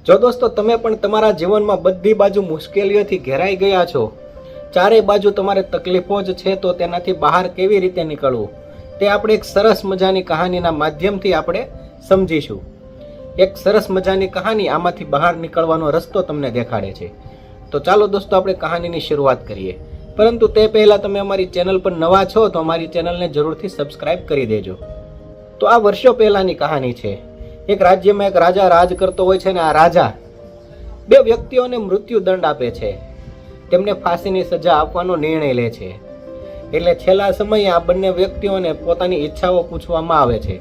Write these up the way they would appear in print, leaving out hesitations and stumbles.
જો દોસ્તો તમે પણ તમારા જીવનમાં બધી બાજુ મુશ્કેલીઓથી ઘેરાઈ ગયા છો, ચારે બાજુ તમારે તકલીફો જ છે, તો તેનાથી બહાર કેવી રીતે નીકળવું તે આપણે એક સરસ મજાની કહાનીના માધ્યમથી આપણે સમજીશું. એક સરસ મજાની કહાની આમાંથી બહાર નીકળવાનો રસ્તો તમને દેખાડે છે. તો ચાલો દોસ્તો આપણે કહાનીની શરૂઆત કરીએ. પરંતુ તે પહેલાં તમે અમારી ચેનલ પર નવા છો તો અમારી ચેનલને જરૂરથી સબસ્ક્રાઇબ કરી દેજો. તો આ વર્ષો પહેલાંની કહાની છે. એક રાજ્યમાં એક રાજા રાજ કરતો હોય છે, ને આ રાજા બે વ્યક્તિઓને મૃત્યુ દંડ આપે છે. તેમને ફાંસીની સજા આપવાનો નિર્ણય લે છે. એટલે છેલ્લા સમયે આ બંને વ્યક્તિઓને પોતાની ઈચ્છાઓ પૂછવામાં આવે છે.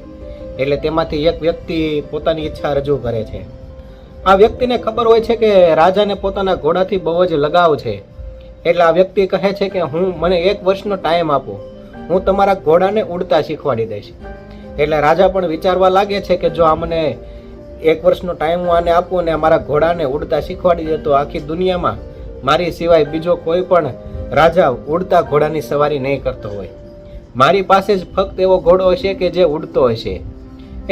એટલે તેમાંથી એક વ્યક્તિ પોતાની ઈચ્છા રજૂ કરે છે. આ વ્યક્તિને ખબર હોય છે કે રાજાને પોતાના ઘોડાથી બહુ જ લગાવ છે. એટલે આ વ્યક્તિ કહે છે કે મને 1 વર્ષનો ટાઈમ આપો, હું તમારા ઘોડાને ઉડતા શીખવાડી દઈશ. એટલે રાજા પણ વિચારવા લાગે છે કે જો આ મને 1 વર્ષનો ટાઈમ હું આને આપું ને મારા ઘોડાને ઉડતા શીખવાડી દે તો આખી દુનિયામાં મારી સિવાય બીજો કોઈ પણ રાજા ઉડતા ઘોડાની સવારી નહીં કરતો હોય. મારી પાસે જ ફક્ત એવો ઘોડો હશે કે જે ઉડતો હશે.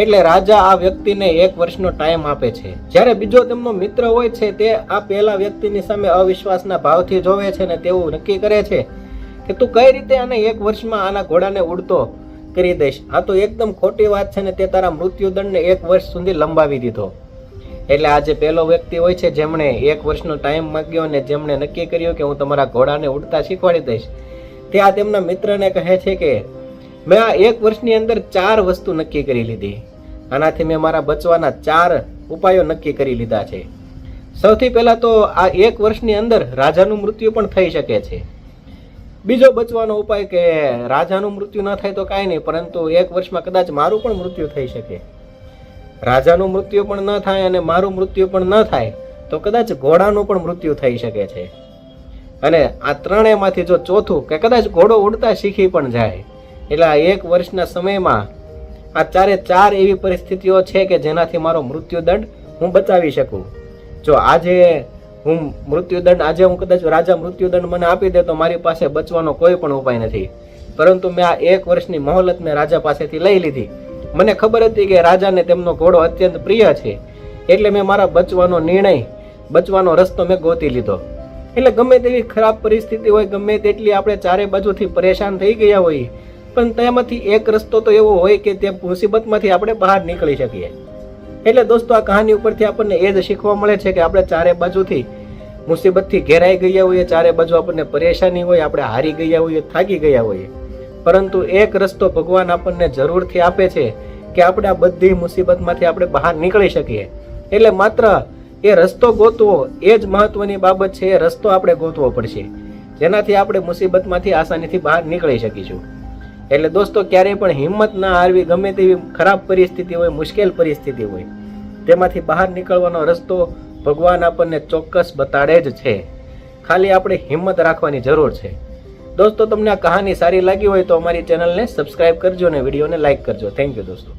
એટલે રાજા આ વ્યક્તિને 1 વર્ષનો ટાઈમ આપે છે. જ્યારે બીજો તેમનો મિત્ર હોય છે તે આ પહેલા વ્યક્તિની સામે અવિશ્વાસના ભાવથી જોવે છે ને તેવું નક્કી કરે છે કે તું કઈ રીતે આને 1 વર્ષમાં આના ઘોડાને ઉડતો કરી દઈશ. આ તો એકદમ ખોટી વાત છે ને તે તારા મૃત્યુદંડને 1 વર્ષ સુધી લંબાવી દીધો. એટલે આ જે પહેલો વ્યક્તિ હોય છે જેમણે 1 વર્ષનો ટાઈમ માંગ્યો અને જેમણે નક્કી કર્યું કે હું તમારા ઘોડાને ઉડતા શીખવાડી દઈશ, તે આ તેમના મિત્રને કહે છે કે મેં આ 1 વર્ષની અંદર 4 વસ્તુ નક્કી કરી લીધી. આનાથી મેં મારા બચવાના 4 ઉપાયો નક્કી કરી લીધા છે. સૌથી પહેલા તો આ 1 વર્ષની અંદર રાજાનું મૃત્યુ પણ થઈ શકે છે. બીજો બચવાનો ઉપાય કે રાજાનું મૃત્યુ ન થાય તો કાંઈ નહીં, પરંતુ 1 વર્ષમાં કદાચ મારું પણ મૃત્યુ થઈ શકે. રાજાનું મૃત્યુ પણ ન થાય અને મારું મૃત્યુ પણ ન થાય તો કદાચ ઘોડાનું પણ મૃત્યુ થઈ શકે છે. અને આ ત્રણેયમાંથી જો ચોથું કે કદાચ ઘોડો ઉડતા શીખી પણ જાય. એટલે આ 1 વર્ષના સમયમાં આ 4 એવી પરિસ્થિતિઓ છે કે જેનાથી મારો મૃત્યુદંડ હું બચાવી શકું. જો આજે હું કદાચ રાજા મૃત્યુદંડ મને આપી દે તો મારી પાસે બચવાનો કોઈ પણ ઉપાય નથી. પરંતુ મેં આ 1 વર્ષની મોહલત મેં રાજા પાસેથી લઈ લીધી. મને ખબર હતી કે રાજાને તેમનો ઘોડો અત્યંત પ્રિય છે. એટલે મેં મારા બચવાનો રસ્તો મેં ગોતી લીધો. એટલે ગમે તેવી ખરાબ પરિસ્થિતિ હોય, ગમે તેટલી આપણે ચારે બાજુથી પરેશાન થઈ ગયા હોઈએ, પણ તેમાંથી એક રસ્તો તો એવો હોય કે તે મુસીબતમાંથી આપણે બહાર નીકળી શકીએ. એટલે દોસ્તો આ કહાની ઉપરથી આપણને એ જ શીખવા મળે છે કે આપણે ચારે બાજુથી મુસીબતથી ઘેરાઈ ગયા હોઈએ, ચારે બાજુ આપણને પરેશાની હોય, આપણે હારી ગયા હોઈએ, થાકી ગયા હોઈએ, પરંતુ એક રસ્તો ભગવાન આપણને જરૂરથી આપે છે કે આપણે આ બધી મુસીબતમાંથી આપણે બહાર નીકળી શકીએ. એટલે માત્ર એ રસ્તો ગોતવો એ જ મહત્વની બાબત છે. એ રસ્તો આપણે ગોતવો પડશે જેનાથી આપણે મુસીબતમાંથી આસાનીથી બહાર નીકળી શકીશું. એટલે દોસ્તો ક્યારેય પણ હિંમત ના હારવી. ગમે તેવી ખરાબ પરિસ્થિતિ હોય, મુશ્કેલ પરિસ્થિતિ હોય, તેમાંથી બહાર નીકળવાનો રસ્તો ભગવાન આપણને ચોક્કસ બતાડે જ છે. ખાલી આપણે હિંમત રાખવાની જરૂર છે. દોસ્તો તમને આ કહાની સારી લાગી હોય તો અમારી ચેનલને સબસ્ક્રાઇબ કરજો અને વિડીયોને લાઇક કરજો. થેન્ક યુ દોસ્તો.